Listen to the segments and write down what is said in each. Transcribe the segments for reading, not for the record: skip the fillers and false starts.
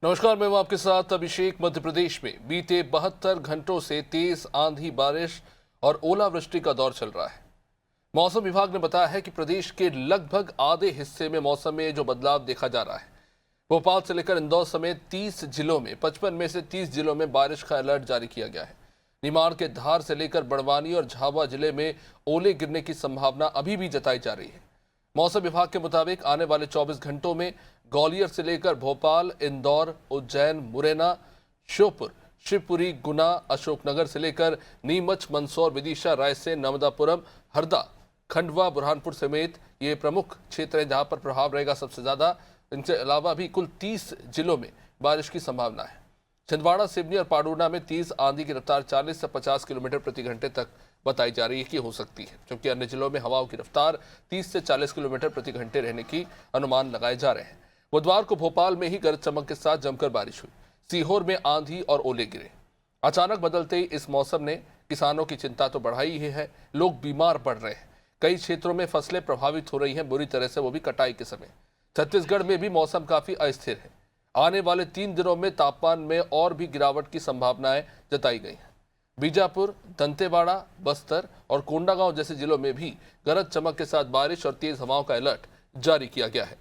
नमस्कार, मैं हूं आपके साथ अभिषेक। मध्य प्रदेश में बीते 72 घंटों से तेज आंधी, बारिश और ओलावृष्टि का दौर चल रहा है। मौसम विभाग ने बताया है कि प्रदेश के लगभग आधे हिस्से में मौसम में जो बदलाव देखा जा रहा है। भोपाल से लेकर इंदौर समेत 30 जिलों में 55 में से 30 जिलों में बारिश का अलर्ट जारी किया गया है। निमाड़ के धार से लेकर बड़वानी और झाबुआ जिले में ओले गिरने की संभावना अभी भी जताई जा रही है। मौसम विभाग के मुताबिक आने वाले 24 घंटों में ग्वालियर से लेकर भोपाल, इंदौर, उज्जैन, मुरैना, श्योपुर, शिवपुरी, गुना, अशोकनगर से लेकर नीमच, मंदसौर, विदिशा, रायसेन, नर्मदापुरम, हरदा, खंडवा, बुरहानपुर समेत ये प्रमुख क्षेत्र हैं जहां पर प्रभाव रहेगा सबसे ज्यादा। इनके अलावा भी कुल 30 जिलों में बारिश की संभावना है। छिंदवाड़ा, सिवनी और पाडुना में तेज आंधी की रफ्तार 40 से 50 किलोमीटर प्रति घंटे तक बताई जा रही है कि हो सकती है, जबकि अन्य जिलों में हवाओं की रफ्तार 30 से 40 किलोमीटर प्रति घंटे रहने की अनुमान लगाए जा रहे हैं। बुधवार को भोपाल में ही गरज चमक के साथ जमकर बारिश हुई। सीहोर में आंधी और ओले गिरे। अचानक बदलते इस मौसम ने किसानों की चिंता तो बढ़ाई ही है। लोग बीमार पड़ रहे हैं। कई क्षेत्रों में फसलें प्रभावित हो रही हैं बुरी तरह से, वो भी कटाई के समय। छत्तीसगढ़ में भी मौसम काफी अस्थिर है। आने वाले 3 दिनों में तापमान में और भी गिरावट की संभावनाएं जताई गई हैं। बीजापुर, दंतेवाड़ा, बस्तर और कोंडागांव जैसे जिलों में भी गरज चमक के साथ बारिश और तेज हवाओं का अलर्ट जारी किया गया है।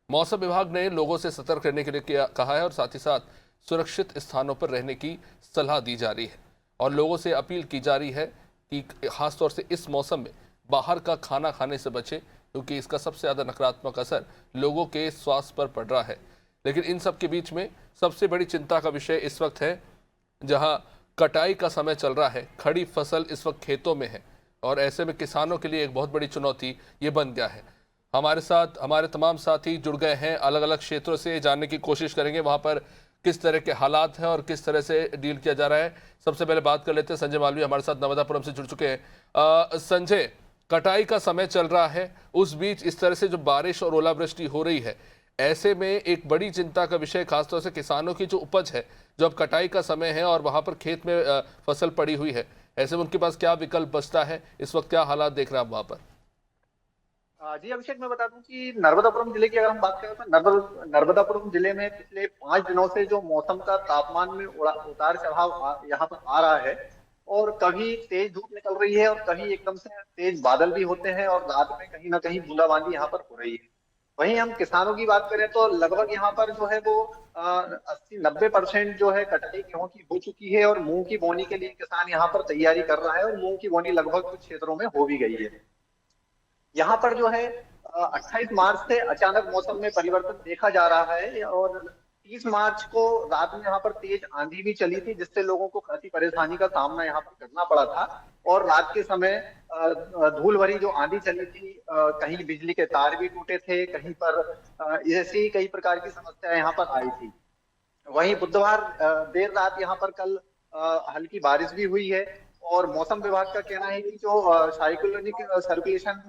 मौसम विभाग ने लोगों से सतर्क रहने के लिए कहा है और साथ ही साथ सुरक्षित स्थानों पर रहने की सलाह दी जा रही है और लोगों से अपील की जा रही है कि खासतौर से इस मौसम में बाहर का खाना खाने से बचें, क्योंकि इसका सबसे ज़्यादा नकारात्मक असर लोगों के स्वास्थ्य पर पड़ रहा है। लेकिन इन सब के बीच में सबसे बड़ी चिंता का विषय इस वक्त है जहां कटाई का समय चल रहा है। खड़ी फसल इस वक्त खेतों में है और ऐसे में किसानों के लिए एक बहुत बड़ी चुनौती ये बन गया है। हमारे साथ हमारे तमाम साथी जुड़ गए हैं, अलग अलग क्षेत्रों से जानने की कोशिश करेंगे वहां पर किस तरह के हालात हैं और किस तरह से डील किया जा रहा है। सबसे पहले बात कर लेते हैं संजय मालवीय, हमारे साथ नर्मदापुरम से जुड़ चुके हैं। संजय, कटाई का समय चल रहा है, उस बीच इस तरह से जो बारिश और ओलावृष्टि हो रही है, ऐसे में एक बड़ी चिंता का विषय खासतौर से किसानों की जो उपज है, जो अब कटाई का समय है और वहां पर खेत में फसल पड़ी हुई है, ऐसे में उनके पास क्या विकल्प बचता है? इस वक्त क्या हालात देख रहे हैं आप वहां पर? जी अभिषेक, मैं बता दूं कि नर्मदापुरम जिले की अगर हम बात करें तो नर्मदापुरम जिले में पिछले 5 दिनों से जो मौसम का तापमान में उतार चढ़ाव यहाँ पर आ रहा है। और कभी तेज धूप निकल रही है और कभी एकदम से तेज बादल भी होते हैं और रात में कहीं ना कहीं बूंदाबांदी यहाँ पर हो रही है। वहीं हम किसानों की बात करें तो लगभग यहाँ पर जो है वो 80-90% जो है कटाई गेहूं की हो चुकी है और मूंग की बोनी के लिए किसान यहाँ पर तैयारी कर रहा है और मूंग की बोनी लगभग कुछ क्षेत्रों में हो भी गई है। यहाँ पर जो है 28 मार्च से अचानक मौसम में परिवर्तन देखा जा रहा है और 30 मार्च को रात में यहाँ पर तेज आंधी भी चली थी, जिससे लोगों को काफी परेशानी का सामना यहाँ पर करना पड़ा था। और रात के समय धूल भरी जो आंधी चली थी, कहीं बिजली के तार भी टूटे थे, कहीं पर ऐसी कई प्रकार की समस्याएं यहाँ पर आई थी। वहीं बुधवार देर रात यहाँ पर कल हल्की बारिश भी हुई है। और मौसम विभाग का कहना है कि जो साइक्लोनिक सर्कुलेशन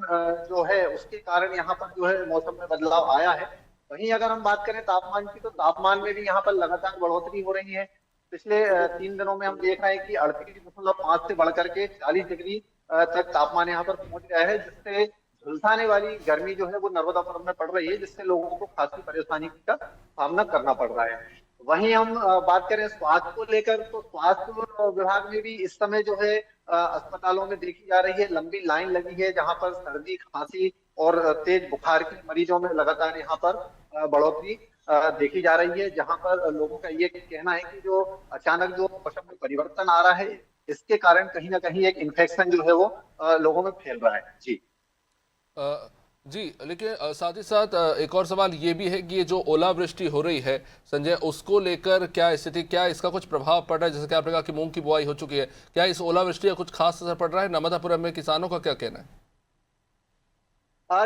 जो है उसके कारण यहाँ पर जो है मौसम में बदलाव आया है। वहीं अगर हम बात करें तापमान की तो तापमान में भी यहाँ पर लगातार बढ़ोतरी हो रही है। पिछले 3 दिनों में हम देख रहे हैं कि 38.5 से बढ़कर के 40 डिग्री तक तापमान यहाँ पर पहुंच गया है, जिससे झुलसाने वाली गर्मी जो है वो नर्मदापुरम में पड़ रही है, जिससे लोगों को खासी परेशानी का सामना करना पड़ रहा है। वहीं हम बात करें स्वास्थ्य को लेकर तो स्वास्थ्य विभाग में भी इस समय जो है अस्पतालों में देखी जा रही है लंबी लाइन लगी है, जहां पर सर्दी, खांसी और तेज बुखार के मरीजों में लगातार यहाँ पर बढ़ोतरी देखी जा रही है। जहां पर लोगों का ये कहना है कि जो अचानक जो मौसम में परिवर्तन आ रहा है, इसके कारण कहीं ना कहीं एक इन्फेक्शन जो है वो लोगों में फैल रहा है। जी। अ, जी, लेकिन साथ ही साथ एक और सवाल ये भी है कि ये जो ओलावृष्टि हो रही है संजय, उसको लेकर क्या स्थिति, क्या इसका कुछ प्रभाव पड़ रहा है? जैसे कि आपने कहा कि मूंग की बुआई हो चुकी है, क्या इस ओलावृष्टि का कुछ खास असर पड़ रहा है? नर्मदापुरम में किसानों का क्या कहना है?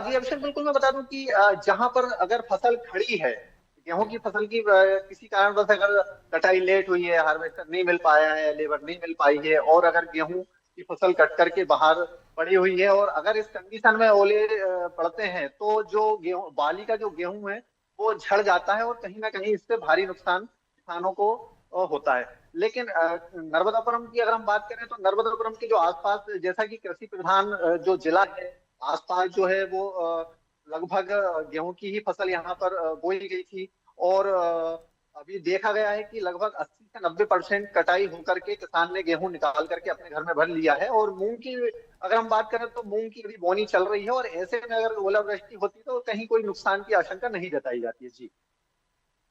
जी अभिषेक, बिल्कुल मैं बता दूं कि जहां पर अगर फसल खड़ी है, गेहूं की फसल की किसी कारणवश अगर कटाई लेट हुई है, हार्वेस्टर नहीं मिल पाया है, लेबर नहीं मिल पाई है, और अगर गेहूं की फसल कट करके बाहर पड़ी हुई है और अगर इस कंडीशन में ओले पड़ते हैं तो जो गेहूं बाली का जो गेहूं है वो झड़ जाता है और कहीं ना कहीं इससे भारी नुकसान किसानों को होता है। लेकिन नर्मदापुरम की अगर हम बात करें तो नर्मदापुरम के जो आसपास, जैसा कि कृषि प्रधान जो जिला है, आसपास जो है वो लगभग गेहूं की ही फसल यहाँ पर बोई गई थी। और अभी देखा गया है कि लगभग 80 से 90% कटाई होकर के किसान ने गेहूं निकाल करके अपने घर में भर लिया है। और मूंग की अगर हम बात करें तो मूंग की अभी बोनी चल रही है, और ऐसे में अगर ओलावृष्टि होती तो कहीं कोई नुकसान की आशंका नहीं जताई जाती है। जी।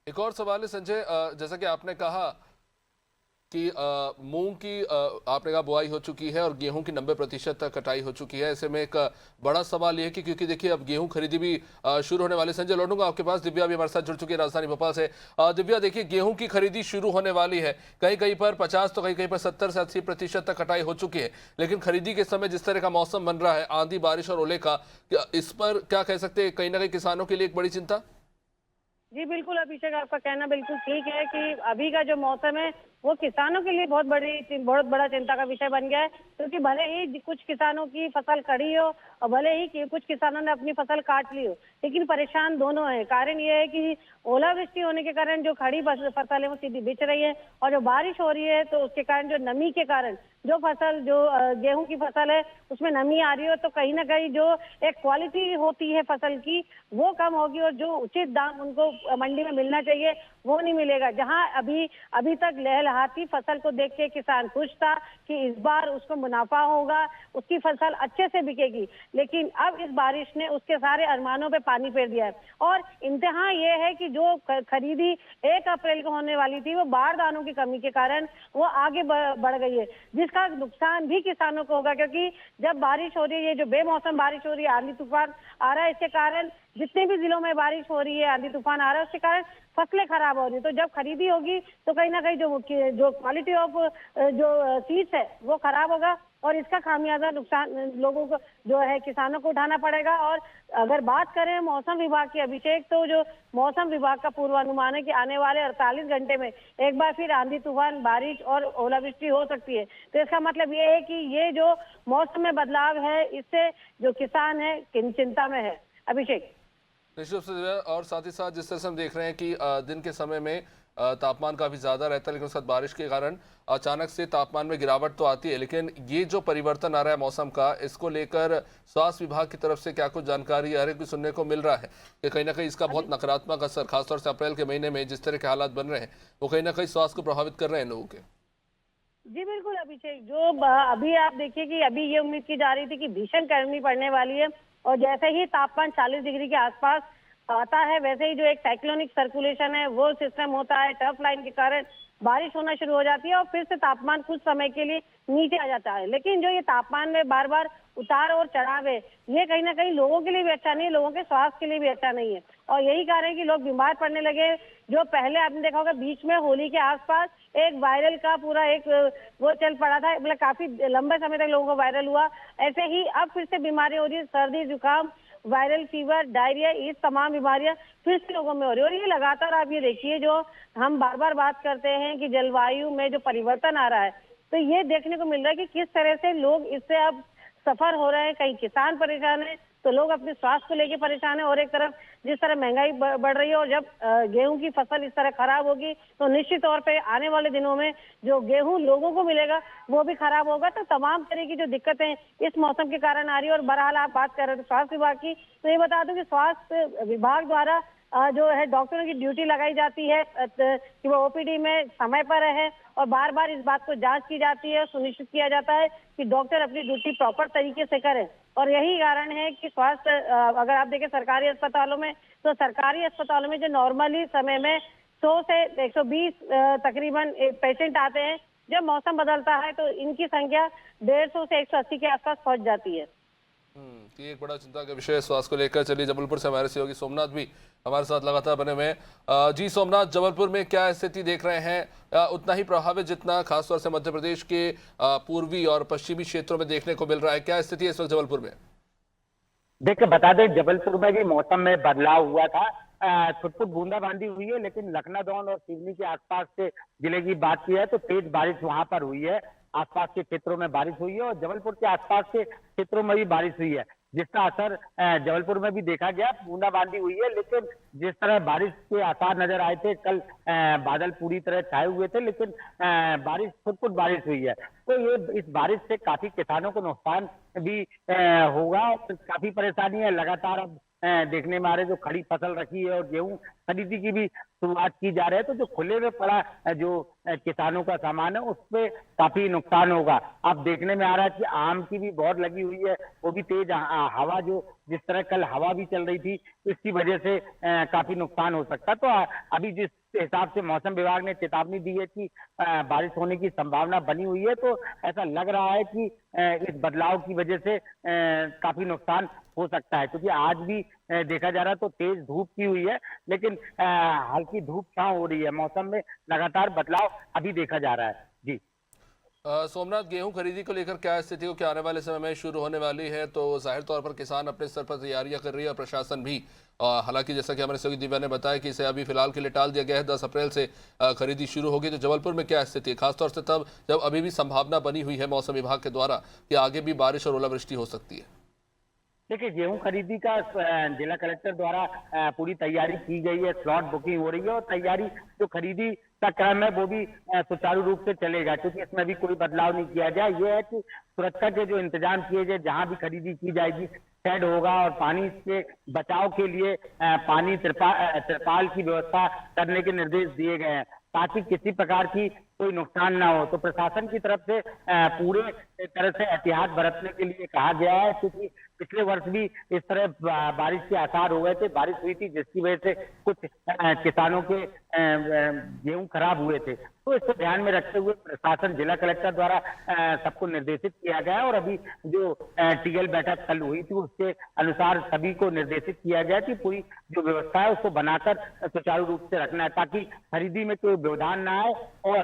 एक और सवाल है संजय, जैसा कि आपने कहा कि मूंग की आपने कहा बुआई हो चुकी है और गेहूं की 90% तक कटाई हो चुकी है। ऐसे में एक बड़ा सवाल यह है कि क्योंकि देखिए अब गेहूं खरीदी भी शुरू होने वाली। संजय लौटूंगा आपके पास, दिव्या भी हमारे साथ जुड़ चुकी है राजधानी भोपाल से। दिव्या देखिए गेहूं की खरीदी शुरू होने वाली है, कहीं कहीं पर 50 तो कहीं कहीं पर 70 से 80% तक कटाई हो चुकी है, लेकिन खरीदी के समय जिस तरह का मौसम बन रहा है, आंधी बारिश और ओले का, इस पर क्या कह सकते हैं, कहीं ना कहीं किसानों के लिए एक बड़ी चिंता। जी बिल्कुल अभिषेक, आपका कहना बिल्कुल ठीक है कि अभी का जो मौसम है वो किसानों के लिए बहुत बड़ा चिंता का विषय बन गया है। क्योंकि भले ही कुछ किसानों की फसल खड़ी हो और भले ही कुछ किसानों ने अपनी फसल काट ली हो, लेकिन परेशान दोनों है। कारण ये है कि ओलावृष्टि होने के कारण जो खड़ी फसल है वो सीधी बिछ रही है, और जो बारिश हो रही है तो उसके कारण, जो नमी के कारण जो फसल, जो गेहूं की फसल है उसमें नमी आ रही हो, तो कहीं ना कहीं जो एक क्वालिटी होती है फसल की वो कम होगी, और जो उचित दाम उनको मंडी में मिलना चाहिए वो नहीं मिलेगा। जहां अभी तक लहलहाती फसल को देख के किसान खुश था कि इस बार उसको मुनाफा होगा, उसकी फसल अच्छे से बिकेगी, लेकिन अब इस बारिश ने उसके सारे अरमानों पे पानी फेर दिया है। और इंतहा ये है कि जो खरीदी 1 अप्रैल को होने वाली थी वो बारदानों की कमी के कारण वो आगे बढ़ गई है, जिसका नुकसान भी किसानों को होगा। क्योंकि जब बारिश हो रही है, ये जो बेमौसम बारिश हो रही है, आंधी तूफान आ रहा है, इसके कारण जितने भी जिलों में बारिश हो रही है, आंधी तूफान आ रहा है, उसके कारण फसलें खराब हो रही है। तो जब खरीदी होगी तो कहीं ना कहीं जो क्वालिटी ऑफ जो सीड्स है वो खराब होगा, और इसका खामियाजा नुकसान लोगों को जो है किसानों को उठाना पड़ेगा। और अगर बात करें मौसम विभाग की अभिषेक, तो जो मौसम विभाग का पूर्वानुमान है कि आने वाले 48 घंटे में एक बार फिर आंधी तूफान, बारिश और ओलावृष्टि हो सकती है। तो इसका मतलब ये है कि ये जो मौसम में बदलाव है इससे जो किसान है चिंता में है। अभिषेक। निश्चित रूप से, और साथ ही साथ जिस तरह से हम देख रहे हैं कि दिन के समय में तापमान काफी ज्यादा रहता है, लेकिन उसके साथ बारिश के कारण अचानक से तापमान में गिरावट तो आती है। लेकिन ये जो परिवर्तन आ रहा है मौसम का, इसको लेकर स्वास्थ्य विभाग की तरफ से क्या कुछ जानकारी आ रही है, सुनने को मिल रहा है कि कहीं ना कहीं इसका बहुत नकारात्मक असर, खासतौर से अप्रैल के महीने में जिस तरह के हालात बन रहे हैं वो कहीं ना कहीं स्वास्थ्य को प्रभावित कर रहे हैं लोगों के। जी बिल्कुल अभिषेक, जो अभी आप देखिए कि अभी ये उम्मीद की जा रही थी कि भीषण गर्मी पड़ने वाली है, और जैसे ही तापमान 40 डिग्री के आसपास आता है, वैसे ही जो एक साइक्लोनिक सर्कुलेशन है वो सिस्टम होता है, टर्फ लाइन के कारण बारिश होना शुरू हो जाती है, और फिर से तापमान कुछ समय के लिए नीचे आ जाता है। लेकिन जो ये तापमान में बार बार उतार और चढ़ाव है, ये कहीं ना कहीं लोगों के लिए भी अच्छा नहीं है, लोगों के स्वास्थ्य के लिए भी अच्छा नहीं है। और यही कारण है कि लोग बीमार पड़ने लगे। जो पहले आपने देखा होगा बीच में होली के आसपास एक वायरल का पूरा एक वो चल पड़ा था, मतलब काफी लंबे समय तक लोगों को वायरल हुआ। ऐसे ही अब फिर से बीमारी हो रही है, सर्दी जुकाम, वायरल फीवर, डायरिया, ये तमाम बीमारियां फिर से लोगों में हो रही है। और ये लगातार आप ये देखिए, जो हम बार बार बात करते हैं कि जलवायु में जो परिवर्तन आ रहा है, तो ये देखने को मिल रहा है कि किस तरह से लोग इससे अब सफर हो रहे हैं। कहीं किसान परेशान है तो लोग अपने स्वास्थ्य को लेकर परेशान है, और एक तरफ जिस तरह महंगाई बढ़ रही है, और जब गेहूं की फसल इस तरह खराब होगी तो निश्चित तौर पे आने वाले दिनों में जो गेहूं लोगों को मिलेगा वो भी खराब होगा। तो तमाम तरह की जो दिक्कतें इस मौसम के कारण आ रही है। और बहरहाल आप बात कर रहे थे स्वास्थ्य विभाग की, तो ये बता दूं कि स्वास्थ्य विभाग द्वारा जो है डॉक्टरों की ड्यूटी लगाई जाती है कि वो ओपीडी में समय पर रहे, और बार बार इस बात को जांच की जाती है, सुनिश्चित किया जाता है कि डॉक्टर अपनी ड्यूटी प्रॉपर तरीके से करें। और यही कारण है कि स्वास्थ्य अगर आप देखें सरकारी अस्पतालों में, तो सरकारी अस्पतालों में जो नॉर्मली समय में 100 से 120 तकरीबन पेशेंट आते हैं, जब मौसम बदलता है तो इनकी संख्या 150 से 180 के आसपास पहुंच जाती है। ये एक बड़ा चिंता का विषय है स्वास्थ्य को लेकर। चलिए, जबलपुर से हमारे सहयोगी सोमनाथ भी हमारे साथ लगातार बने हुए हैं। जी सोमनाथ, जबलपुर में क्या स्थिति देख रहे हैं? उतना ही प्रभावित जितना खासतौर से मध्य प्रदेश के पूर्वी और पश्चिमी क्षेत्रों में देखने को मिल रहा है, क्या स्थिति है इस वक्त जबलपुर में? देखिए बता दें, जबलपुर में भी मौसम में बदलाव हुआ था। छुटपुट बूंदाबांदी हुई है, लेकिन लखनादौन और सिवनी के आसपास के जिले की बात की है तो तेज बारिश वहां पर हुई है। आसपास के क्षेत्रों में बारिश हुई है, और जबलपुर के आसपास के क्षेत्रों में भी बारिश हुई है, जिसका असर जबलपुर में भी देखा गया। बूंदाबांदी हुई है, लेकिन जिस तरह बारिश के आसार नजर आए थे कल, बादल पूरी तरह छाए हुए थे, लेकिन बारिश छुटपुट बारिश हुई है। तो ये इस बारिश से काफी किसानों को नुकसान भी होगा, और काफी परेशानी है। लगातार अब देखने में आ रहे, जो खड़ी फसल रखी है और गेहूं खरीदी की भी शुरुआत की जा रही है, तो जो खुले में पड़ा जो किसानों का सामान है उस पे काफी नुकसान होगा। अब देखने में आ रहा है कि आम की भी बहुत लगी हुई है, वो भी तेज हवा, जो जिस तरह कल हवा भी चल रही थी, इसकी वजह से काफी नुकसान हो सकता है। तो अभी जिस हिसाब से मौसम विभाग ने चेतावनी दी है कि बारिश होने की संभावना बनी हुई है, तो ऐसा लग रहा है कि इस बदलाव की वजह से काफी नुकसान हो सकता है। क्योंकि आज भी देखा जा रहा है तो तेज धूप की हुई है, लेकिन हल्की धूप छांव हो रही है। मौसम में लगातार बदलाव अभी देखा जा रहा है। जी सोमनाथ, गेहूं खरीदी को लेकर क्या स्थिति हो, क्या आने वाले समय में शुरू होने वाली है? तो जाहिर तौर पर किसान अपने स्तर पर तैयारियां कर रही है और प्रशासन भी। हालांकि जैसा कि हमारे सहयोगी दिव्या ने बताया कि इसे अभी फिलहाल के लिए टाल दिया गया है, 10 अप्रैल से खरीदी शुरू होगी। तो जबलपुर में क्या स्थिति है, खासतौर से तब जब अभी भी संभावना बनी हुई है मौसम विभाग के द्वारा कि आगे भी बारिश और ओलावृष्टि हो सकती है? देखिए, गेहूं खरीदी का जिला कलेक्टर द्वारा पूरी तैयारी की गई है, स्लॉट बुकिंग हो रही है और तैयारी जो खरीदी का क्रम है वो भी सुचारू रूप से चलेगा, क्योंकि इसमें भी कोई बदलाव नहीं किया जाए। यह है कि सुरक्षा के जो इंतजाम किए जाए, जहां भी खरीदी की जाएगी शेड होगा और पानी से बचाव के लिए पानी तिरपाल की व्यवस्था करने के निर्देश दिए गए हैं, ताकि किसी प्रकार की कोई नुकसान ना हो। तो प्रशासन की तरफ से पूरे तरह से एहतियात बरतने के लिए कहा गया है, क्योंकि पिछले वर्ष भी इस तरह बारिश के आसार हो गए थे, बारिश हुई थी जिसकी वजह से कुछ किसानों के गेहूं खराब हुए थे। तो इसको ध्यान में रखते हुए प्रशासन जिला कलेक्टर द्वारा सबको निर्देशित किया गया है और अभी जो टीएल बैठक कल हुई थी उसके अनुसार सभी को निर्देशित किया गया कि पूरी जो व्यवस्था है उसको बनाकर सुचारू रूप से रखना है, ताकि खरीदी में कोई व्यवधान ना आए और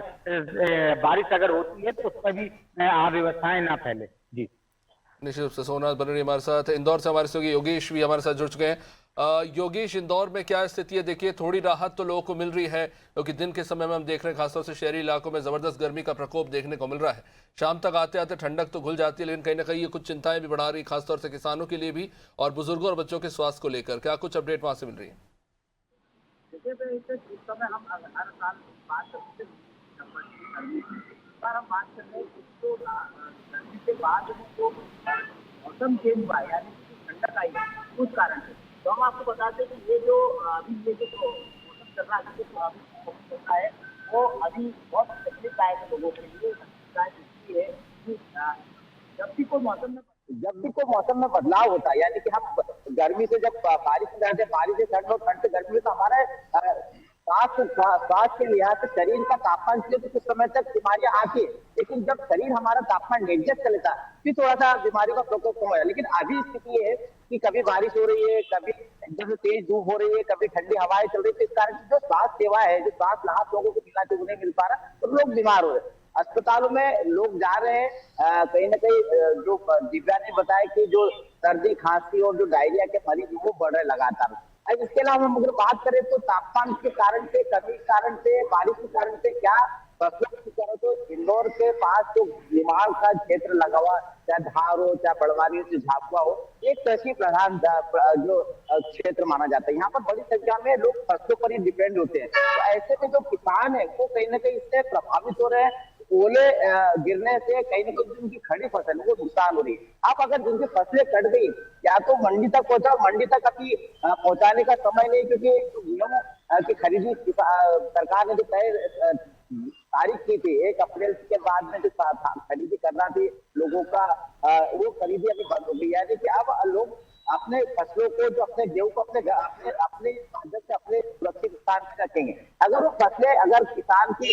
बारिश अगर होती है तो उसमें भी अव्यवस्थाएं ना फैले। जी निश्चित रूप से सोमनाथ बनर्जी हमारे साथ, इंदौर से हमारे सहयोगी योगेश भी हमारे साथ जुड़ चुके हैं। योगेश, इंदौर में क्या स्थिति है? देखिए, थोड़ी राहत तो लोगों को मिल रही है, क्योंकि दिन के समय में हम देख रहे हैं खासतौर से शहरी इलाकों में जबरदस्त गर्मी का प्रकोप देखने को मिल रहा है। शाम तक आते आते ठंडक तो घुल जाती है, लेकिन कहीं ना कहीं ये कुछ चिंताएं भी बढ़ा रही, खासतौर से किसानों के लिए भी और बुजुर्गों और बच्चों के स्वास्थ्य को लेकर। क्या कुछ अपडेट वहां से मिल रही है? देखिए, इस समय हम हर साल बात करते हैं, हम बात कर रहे हैं तो गर्मी के बाद में जो मौसम चेंज हुआ है, यानी कि ठंडक आई है, उस कारण से। तो हम आपको बताते हैं कि ये जो मौसम चल रहा है, जो मौसम चल रहा है, वो अभी बहुत तकलीफ आए लोगों के लिए। है कि जब भी कोई मौसम में बदलाव होता है, यानी कि हम गर्मी से जब बारिश में जाते हैं, बारिश से ठंड और ठंड से गर्मी में, तो हमारे स्वास्थ्य के लिहाज से शरीर का तापमान तो कुछ समय तक बीमारियां आती है, लेकिन जब शरीर हमारा तापमान एडजस्ट कर लेता है फिर थोड़ा सा बीमारियों का प्रकोप कम हो जाए। लेकिन अभी स्थिति ये है कि कभी बारिश हो रही है, कभी एकदम तेज धूप हो रही है, कभी ठंडी हवाएं चल रही है। इस कारण जो स्वास्थ्य सेवा है, जो स्वास्थ्य लाभ लोगों को मिलना चाहिए, उन्हें मिल पा रहा, तो लोग बीमार हो रहे हैं। अस्पतालों में लोग जा रहे हैं, कहीं ना कहीं जो दिव्या ने बताया कि जो सर्दी खांसी और जो डायरिया के मरीज वो बढ़ रहे लगातार। अब इसके अलावा हम अगर बात करें तो तापमान के कारण से, कमी के कारण से, बारिश के कारण से क्या फसलों की तरह, तो इंदौर के पास जो निमाड़ का क्षेत्र लगा हुआ, चाहे धार हो, चाहे बड़वानी हो, चाहे झाबुआ हो, एक कृषि प्रधान जो क्षेत्र माना जाता है। यहाँ पर बड़ी संख्या में लोग फसलों पर ही डिपेंड होते हैं। तो ऐसे में जो किसान है वो कहीं ना कहीं इससे प्रभावित हो रहे हैं। ओले गिरने से कहीं ना कहीं उनकी खड़ी फसल को नुकसान हो रही है। अब अगर जिनकी फसलें कट गई, या तो मंडी तक पहुंचाओ, मंडी तक अभी पहुंचाने का समय नहीं, क्योंकि गेहूं की खरीदी सरकार ने जो तय तारीख की थी 1 अप्रैल के बाद में जो खरीदी करना थी लोगों का, वो खरीदी अभी बंद हो गई। यानी कि अब लोग अपने फसलों को, जो अपने गेहूं को अपने माध्यम से अपने सुरक्षित स्थान पर रखेंगे। अगर वो फसलें, अगर किसान की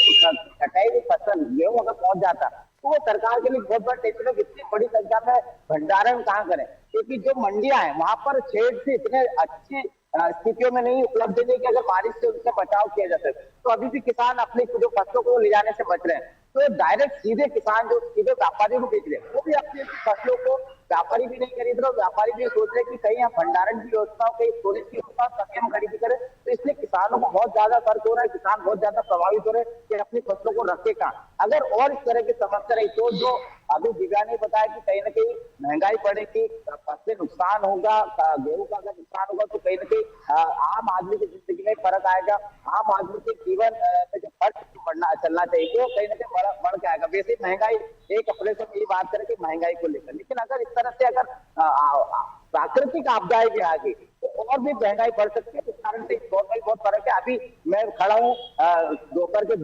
कटाई हुई फसल गेहूं अगर पहुंच जाता तो वो सरकार के लिए बहुत बड़ा टेंशन है। इतनी बड़ी संख्या में भंडारण कहाँ करें, क्योंकि जो मंडियां हैं वहां पर शेड से इतने अच्छी स्थितियों में नहीं उपलब्ध नहीं कि अगर बारिश से उनसे बचाव किया जा सके। तो अभी भी किसान अपनी जो फसलों को ले जाने से बच रहे हैं। तो डायरेक्ट सीधे किसान जो सीधे व्यापारी को बेच रहे हैं, वो भी अपनी फसलों को व्यापारी भी नहीं खरीद रहे, व्यापारी भी सोच रहे कि कहीं हम भंडारण की व्यवस्था, कहीं स्टोरेज की व्यवस्था, तभी हम खरीदी करें। तो इसलिए किसानों को बहुत ज्यादा फर्क हो रहा है, किसान बहुत ज्यादा प्रभावित हो रहे हैं कि अपनी फसलों को रखे कहाँ। अगर और इस तरह की समस्या रही तो जो अभी दिव्या ने बताया कि कहीं ना कहीं महंगाई बढ़ेगी, फसलें नुकसान होगा, गेहूं का अगर नुकसान होगा तो कहीं ना कहीं आम आदमी की जिंदगी में फर्क आएगा। आम आदमी के जीवन में जो फर्क चलना चाहिए वो कहीं ना कहीं बढ़ के आएगा। वैसे महंगाई 1 अप्रैल से ये बात करें कि महंगाई को लेकर, लेकिन अगर इस तरह से अगर प्राकृतिक आपदाएं भी आ गई तो और भी महंगाई बढ़ सकती है। इस कारण से इस दौर में बहुत फर्क है। अभी मैं खड़ा हूँ दोपहर के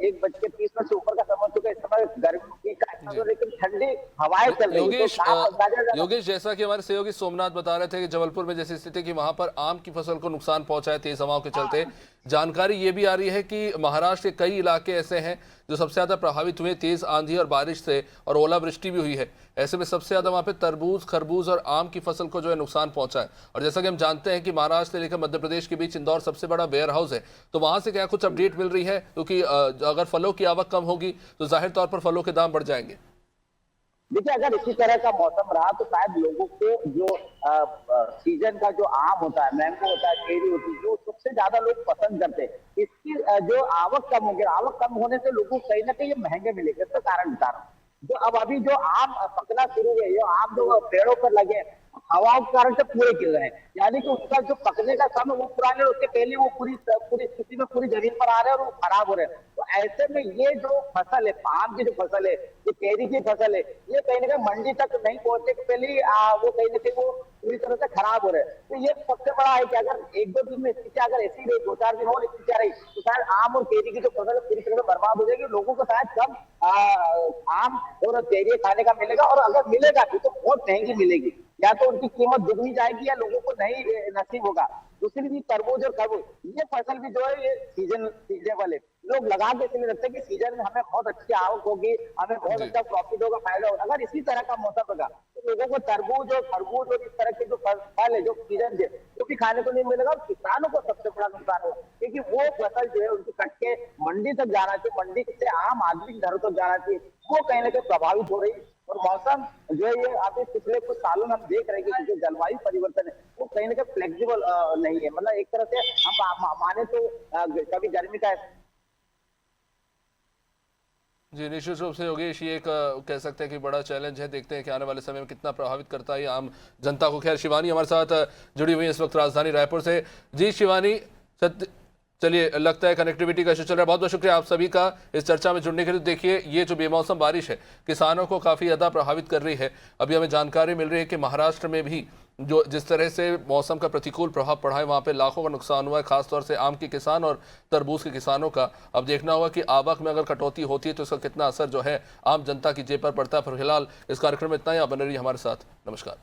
1:30 से ऊपर का समय हो चुका है। इस समय गर्मी का एहसास हो, लेकिन ठंडी हवाएं चल रही है। योगेश तो साफ अंदाजा लगा- योगेश, जैसा कि हमारे सहयोगी सोमनाथ बता रहे थे कि जबलपुर में जैसी स्थिति कि वहां पर आम की फसल को नुकसान पहुंचा है तेज हवाओं के चलते, जानकारी ये भी आ रही है कि महाराष्ट्र के कई इलाके ऐसे हैं जो सबसे ज्यादा प्रभावित हुए तेज आंधी और बारिश से, और ओलावृष्टि भी हुई है। ऐसे में सबसे ज्यादा वहां पे तरबूज, खरबूज और आम की फसल को जो है नुकसान पहुंचा है। और जैसा कि हम जानते हैं कि महाराष्ट्र से लेकर मध्य प्रदेश के बीच इंदौर सबसे बड़ा वेयर हाउस है, तो वहां से क्या कुछ अपडेट मिल रही है? क्योंकि अगर फलों की आवक कम होगी तो जाहिर तौर पर फलों के दाम बढ़ जाएंगे। देखिए, अगर इसी तरह का मौसम रहा तो शायद लोगों को जो सीजन का जो आम होता है, मैंगो होता है, केरी होती है, जो सबसे ज्यादा लोग पसंद करते हैं, इसकी जो आवक कम होगी, आवक कम होने से लोगों को कहीं ना कहीं ये महंगे मिलेंगे। इसका कारण बता रहा हूँ। जो अब अभी जो आम पकना शुरू हुए, जो आम जो पेड़ों पर लगे, हवाओं के कारण से पूरे गिर रहे हैं, यानी कि उसका जो पकने का समय वो पुराने, उसके पहले वो पूरी स्थिति में पूरी जमीन पर आ रहे हैं और वो खराब हो रहे हैं। तो ऐसे में ये जो फसल है, आम की जो फसल है, जो केरी की फसल है, ये कहीं ना कहीं मंडी तक नहीं पहुंचने के पहले वो कहीं ना कहीं वो पूरी तरह से खराब हो रहे हैं। तो ये सबसे बड़ा है कि अगर 1-2 दिन में स्थिति अगर ऐसी रही, 2-4 दिन और स्थिति रही, तो शायद आम और केरी की जो फसल है पूरी तरह से बर्बाद हो जाएगी। लोगों को शायद कम आम और केरी खाने का मिलेगा, और अगर मिलेगा भी तो बहुत महंगी मिलेगी, या तो उनकी कीमत दुगनी जाएगी या लोगों को नहीं नसीब होगा। दूसरी भी तरबूज और खरबूज, ये फसल भी जो है ये सीजनेबल है। लोग लगा के इसलिए रखते हैं कि सीजन में हमें बहुत अच्छी आवक होगी, हमें बहुत अच्छा प्रॉफिट होगा, फायदा होगा। अगर इसी तरह का मौसम होगा तो लोगों को तरबूज और खरबूज और इस तरह के जो फल है जो सीजन है वो भी खाने को नहीं मिलेगा, और किसानों को सबसे बड़ा नुकसान होगा, क्योंकि वो फसल जो है उनकी कट के मंडी तक जाना चाहिए, मंडी से आम आदमी के घरों तक जाना चाहिए, वो कहीं ना कहीं प्रभावित हो रही है। और मौसम जो है ये अभी पिछले कुछ सालों में हम देख रहे हैं कि जो जलवायु परिवर्तन है वो कहीं ना कहीं फ्लेक्सिबल नहीं है। मतलब एक तरह से हम माने तो कभी गर्मी का जी, निश्चित रूप से योगेश, ये एक कह सकते हैं कि बड़ा चैलेंज है। देखते हैं कि आने वाले समय में कितना प्रभावित करता है ये आम जनता को। खैर, शिवानी हमारे साथ जुड़ी हुई है इस वक्त राजधानी रायपुर से। जी शिवानी, चलिए, लगता है कनेक्टिविटी का इशू चल रहा है। बहुत बहुत शुक्रिया आप सभी का इस चर्चा में जुड़ने के लिए। देखिए, ये जो बेमौसम बारिश है किसानों को काफ़ी ज़्यादा प्रभावित कर रही है। अभी हमें जानकारी मिल रही है कि महाराष्ट्र में भी जो जिस तरह से मौसम का प्रतिकूल प्रभाव पड़ा है, वहाँ पे लाखों का नुकसान हुआ है, खासतौर से आम के किसान और तरबूज के किसानों का। अब देखना होगा कि आवक में अगर कटौती होती है तो इसका कितना असर जो है आम जनता की जेब पर पड़ता है। फिलहाल इस कार्यक्रम में इतना ही। आप बने रहिए हमारे साथ। नमस्कार।